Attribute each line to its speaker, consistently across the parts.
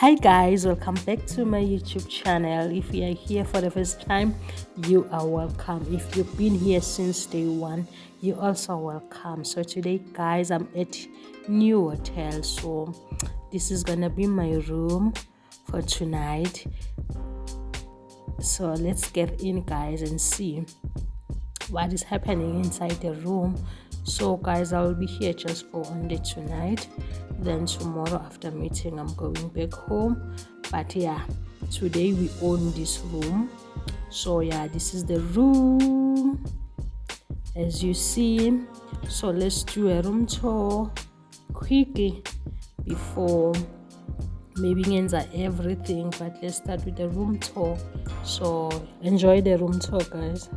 Speaker 1: Hi guys, welcome back to my YouTube channel. If you are here for the first time, you are welcome. If you've been here since day one, you also welcome. So today guys, I'm at ANew hotel. So this is gonna be my room for tonight. So let's get in guys and see what is happening inside the room. So guys, I will be here just for one day tonight, then tomorrow after meeting I'm going back home. But yeah, today we own this room. So yeah, this is the room as you see. So let's do a room tour quickly before maybe answer everything, but let's start with the room tour. So enjoy the room tour guys.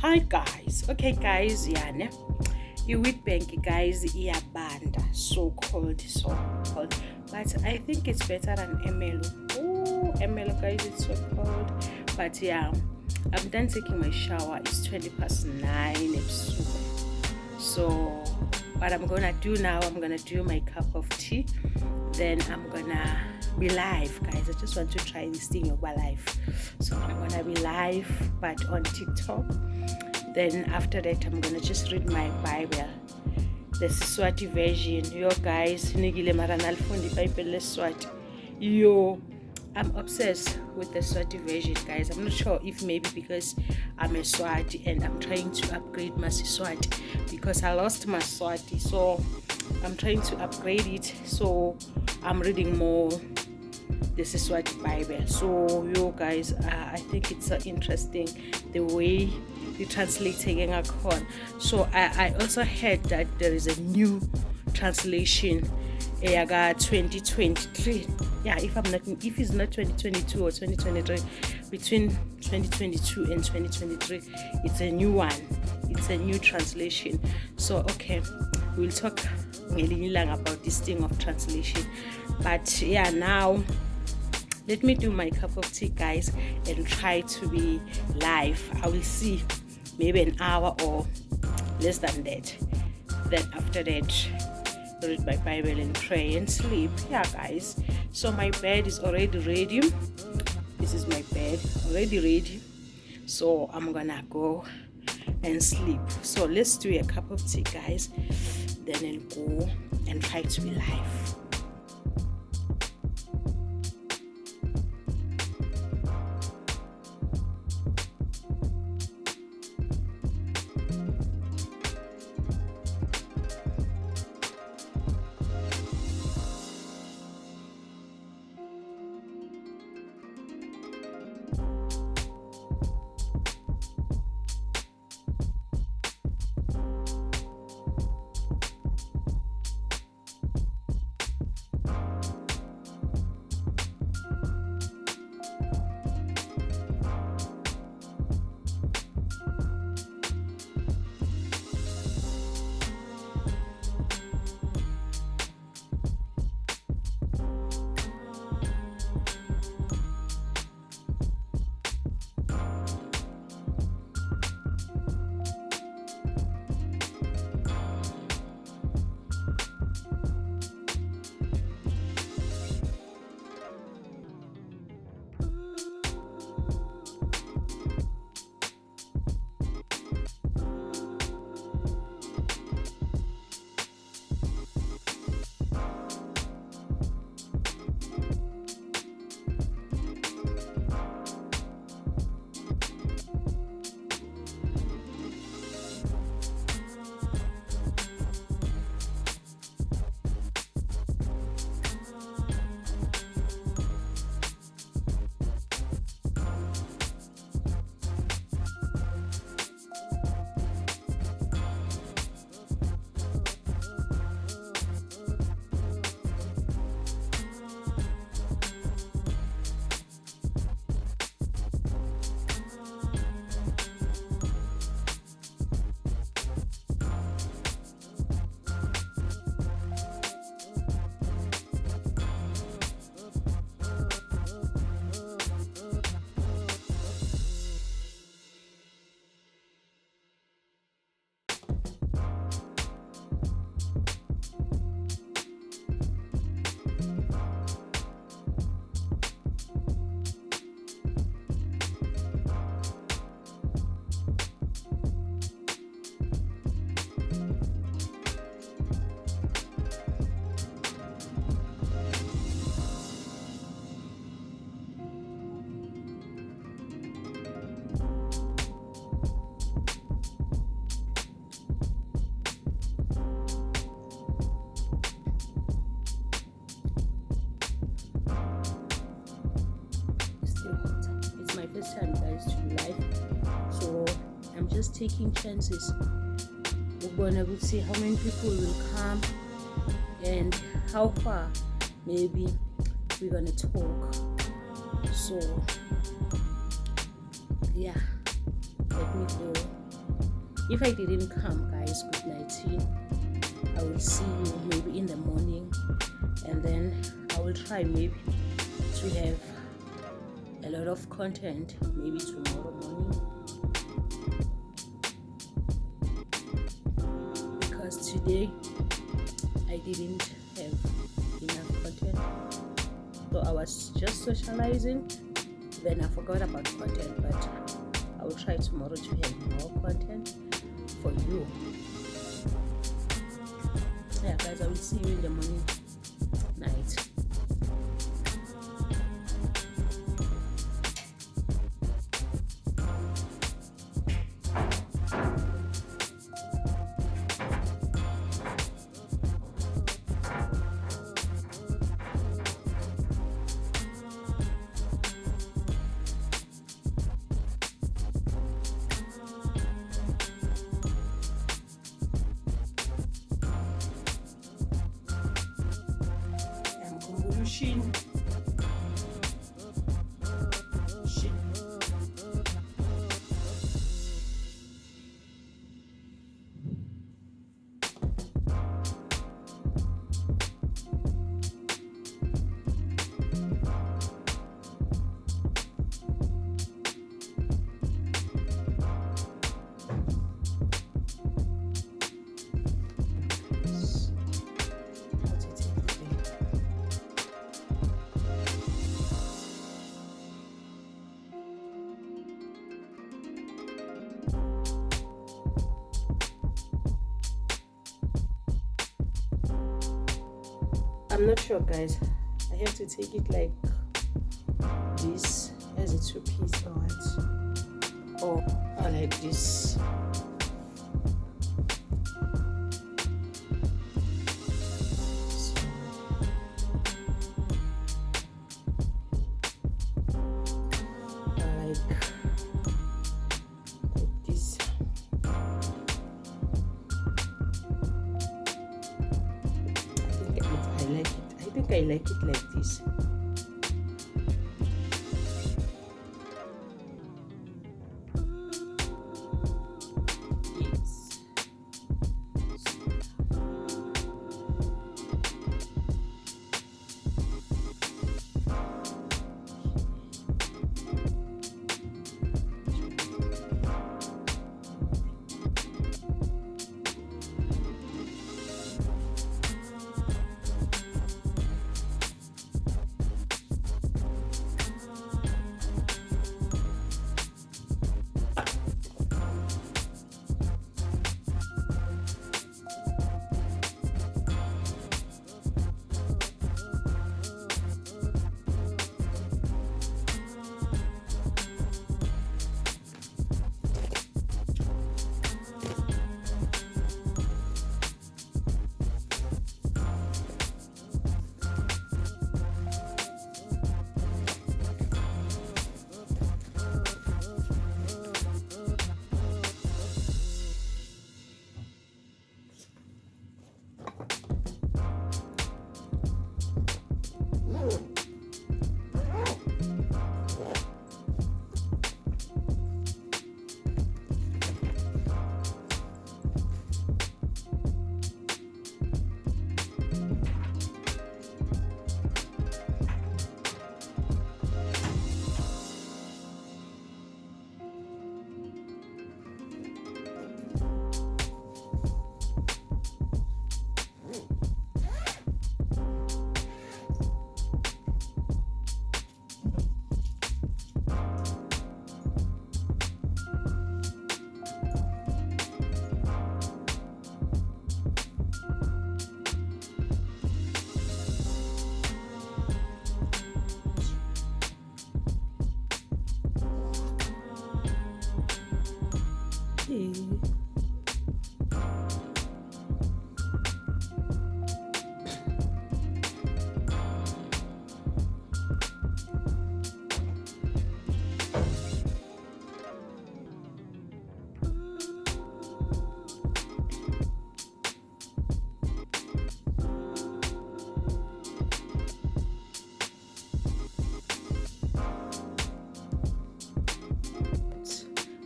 Speaker 1: Hi guys, okay guys, yeah, Witbank guys, band so called, but I think it's better than MLO. Emelo, guys, it's so cold. But yeah, I'm done taking my shower. It's 9:20 episode. So what I'm gonna do now, I'm gonna do my cup of tea, then I'm gonna be live, guys. I just want to try this thing over live. So I'm gonna be live but on TikTok. Then after that I'm gonna just read my Bible, the Siswati version. Yo guys, nigile maranal fundi Bible Swati. Yo, I'm obsessed with the Swati version, guys. I'm not sure if maybe because I'm a Swati and I'm trying to upgrade my Swati because I lost my Swati, so I'm trying to upgrade it. So I'm reading more the Swati Bible. So you guys, I think it's interesting the way the translating a con. So I also heard that there is a new translation. I got 2023. Yeah, if it's not 2022 or 2023, between 2022 and 2023, it's a new one. It's a new translation. So okay, we'll talk about this thing of translation. But yeah, now let me do my cup of tea, guys, and try to be live. I will see maybe an hour or less than that. Then after that, read my Bible and pray and sleep. Yeah, guys. So my bed is already ready. This is my bed already ready. So I'm gonna go and sleep. So let's do a cup of tea, guys. Then I'll go and try to be live. Time, guys, to be live. So I'm just taking chances. We're gonna see how many people will come and how far maybe we're gonna talk. So yeah, let me go. If I didn't come, guys, good night. I will see you maybe in the morning, and then I will try maybe to have lot of content maybe tomorrow morning, because today I didn't have enough content. So I was just socializing, then I forgot about content, but I will try tomorrow to have more content for you. Yeah guys, I will see you in the morning, night. Shin. I'm not sure guys, I have to take it like this as a 2-piece or what, or like this. I like it like this. Yes.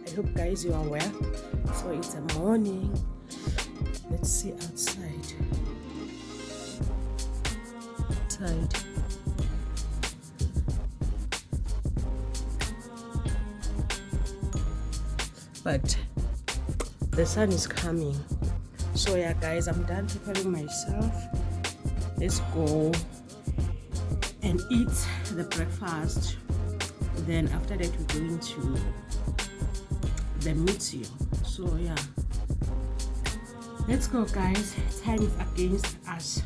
Speaker 1: I hope guys you are well. So it's a morning. Let's see outside. but the sun is coming. So yeah guys, I'm done preparing myself. Let's go and eat the breakfast. Then after that we're going to the museum. So yeah, let's go guys, time is against us.